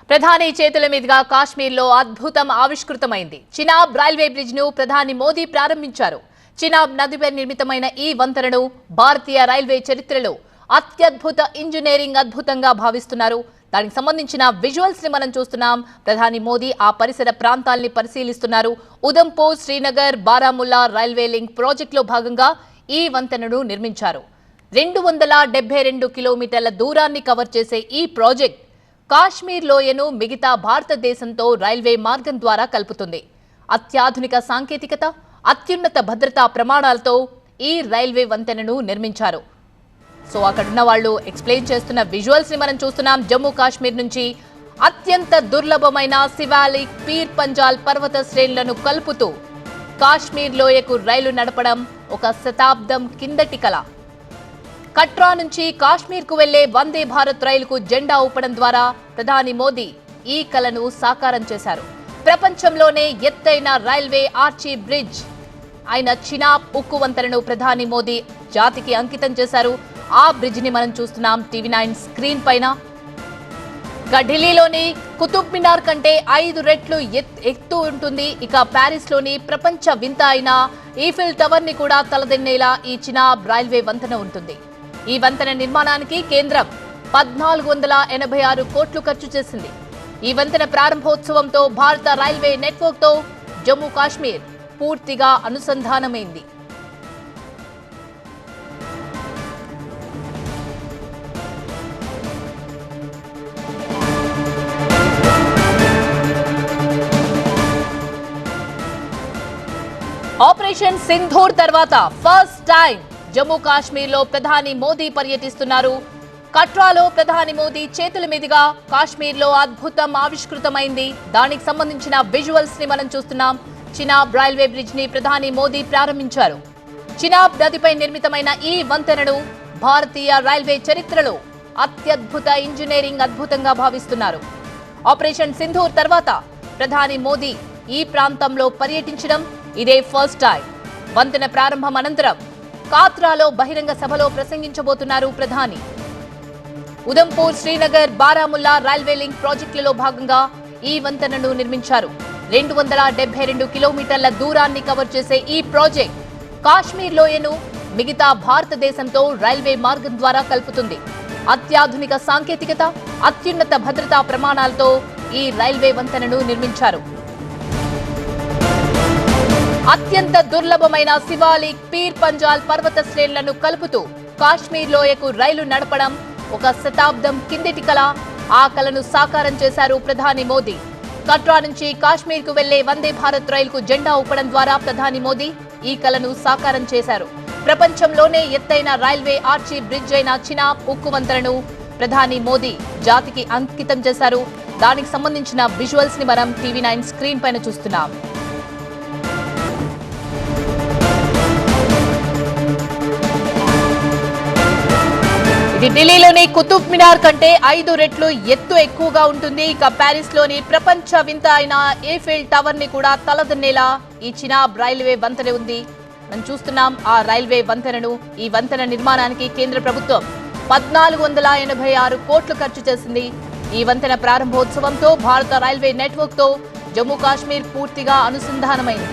ప్రధాని చేతుల మీదుగా కాశ్మీర్లో అద్భుతం ఆవిష్కృతమైంది. చినాబ్ రైల్వే బ్రిడ్జ్ ను ప్రధాని మోదీ ప్రారంభించారు. చినాబ్ నదిపై నిర్మితమైన ఈ వంతెనను భారతీయ రైల్వే చరిత్రలో అత్యద్భుత ఇంజనీరింగ్ అద్భుతంగా భావిస్తున్నారు. దానికి సంబంధించిన విజువల్స్ ని మనం చూస్తున్నాం. ప్రధాని మోదీ ఆ పరిసర ప్రాంతాల్ని పరిశీలిస్తున్నారు. ఉదంపూర్, శ్రీనగర్, బారాముల్లా రైల్వే లింక్ ప్రాజెక్టులో భాగంగా ఈ వంతెనను నిర్మించారు. 272 కిలోమీటర్ల దూరాన్ని కవర్ చేసే ఈ ప్రాజెక్ట్ కాశ్మీర్ లోయను మిగతా భారతదేశంతో రైల్వే మార్గం ద్వారా కలుపుతుంది. అత్యాధునిక సాంకేతికత, అత్యున్నత భద్రతా ప్రమాణాలతో ఈ రైల్వే వంతెనను నిర్మించారు. సో అక్కడున్న వాళ్ళు ఎక్స్ప్లెయిన్ చేస్తున్న విజువల్స్ ని మనం చూస్తున్నాం. జమ్మూ కాశ్మీర్ నుంచి అత్యంత దుర్లభమైన శివాలిక్, పీర్ పంజాల్ పర్వత శ్రేణులను కలుపుతూ కాశ్మీర్ లోయకు రైలు నడపడం ఒక శతాబ్దం కిందటి కల. కట్రా నుంచి కాశ్మీర్ కు వెళ్లే వందే భారత్ రైలుకు జెండా ఊపడం ద్వారా ప్రధాని మోదీ ఈ కలను సాకారం చేశారు. ప్రపంచంలోనే ఎత్తైన రైల్వే ఆర్చీ బ్రిడ్జ్ అయిన చినాబ్ ఉక్కు వంతెనను ప్రధాని మోదీ జాతికి అంకితం చేశారు. ఆ బ్రిడ్జ్ ని మనం చూస్తున్నాం TV9 స్క్రీన్ పైన. ఢిల్లీలోని కుతుబ్ మినార్ కంటే 5 రెట్లు ఎత్తు ఉంటుంది. ఇక ప్యారిస్ లోని ప్రపంచ వింత అయిన ఈఫిల్ టవర్ ని కూడా తలదన్నేలా ఈ చినాబ్ రైల్వే వంతెన ఉంటుంది. ఈ వంతెన నిర్మాణానికి కేంద్రం 1486 కోట్లు ఖర్చు చేసింది. ఈ వంతెన ప్రారంభోత్సవంతో భారత రైల్వే నెట్వర్క్ తో జమ్మూ కాశ్మీర్ పూర్తిగా అనుసంధానమైంది. ఆపరేషన్ సింధూర్ తర్వాత ఫస్ట్ టైం జమ్మూ కాశ్మీర్ లో ప్రధాని మోదీ పర్యటిస్తున్నారు. కట్రాలో ప్రధాని మోదీ చేతుల మీదుగా కాశ్మీర్ లో అద్భుతం ఆవిష్కృతమైంది. దానికి సంబంధించిన విజువల్స్ ని మనం చూస్తున్నాం. చినాబ్ రైల్వే బ్రిడ్జ్ ని ప్రధాని మోదీ ప్రారంభించారు. చినాబ్ నదిపై నిర్మితమైన ఈ వంతెనను భారతీయ రైల్వే చరిత్రలో అత్యద్భుత ఇంజనీరింగ్ అద్భుతంగా భావిస్తున్నారు. ఆపరేషన్ సింధూర్ తర్వాత ప్రధాని మోదీ ఈ ప్రాంతంలో పర్యటించడం ఇదే ఫస్ట్ టైం. వంతెన ప్రారంభం అనంతరం కాత్రాలో బహిరంగ సభలో ప్రసంగించబోతున్నారు ప్రధాని. ఉదంపూర్, శ్రీనగర్, బారాముల్లా రైల్వే లింక్ ప్రాజెక్టులలో భాగంగా ఈ వంతెనను నిర్మించారు. 272 కిలోమీటర్ల దూరాన్ని కవర్ చేసే ఈ ప్రాజెక్ట్ కాశ్మీర్ లోయను మిగతా భారతదేశంతో రైల్వే మార్గం ద్వారా కలుపుతుంది. అత్యాధునిక సాంకేతికత, అత్యున్నత భద్రతా ప్రమాణాలతో ఈ రైల్వే వంతెనను నిర్మించారు. అత్యంత దుర్లభమైన శివాలిక్, పీర్ పంజాల్ పర్వత శ్రేణులను కలుపుతూ కాశ్మీర్ లోయకు రైలు నడపడం ఒక శతాబ్దం కిందటి కల. ఆ కలను సాకారం చేశారు ప్రధాని మోదీ. కట్రా నుంచి కాశ్మీర్ కు వెళ్లే వందే భారత్ రైలుకు జెండా ఊపడం ద్వారా ప్రధాని మోదీ ఈ కలను సాకారం చేశారు. ప్రపంచంలోనే ఎత్తైన రైల్వే ఆర్చీ బ్రిడ్జ్ అయిన చినాబ్ ఉక్కు వంతెనను ప్రధాని మోదీ జాతికి అంకితం చేశారు. దానికి సంబంధించిన విజువల్స్ ని మనం TV9 స్క్రీన్ పైన చూస్తున్నాం. ఢిల్లీలోని కుతుబ్ మినార్ కంటే 5 రెట్లు ఎత్తు ఎక్కువగా ఉంటుంది. ఇక ప్యారిస్ లోని ప్రపంచ వింత అయిన ఈఫిల్ టవర్ ని కూడా తలదన్నేలా ఈ చినాబ్ రైల్వే వంతెన ఉంది. మనం చూస్తున్నాం ఆ రైల్వే వంతెనను. ఈ వంతెన నిర్మాణానికి కేంద్ర ప్రభుత్వం 1486 కోట్లు ఖర్చు చేసింది. ఈ వంతెన ప్రారంభోత్సవంతో భారత రైల్వే నెట్వర్క్ తో జమ్మూ కాశ్మీర్ పూర్తిగా అనుసంధానమైంది.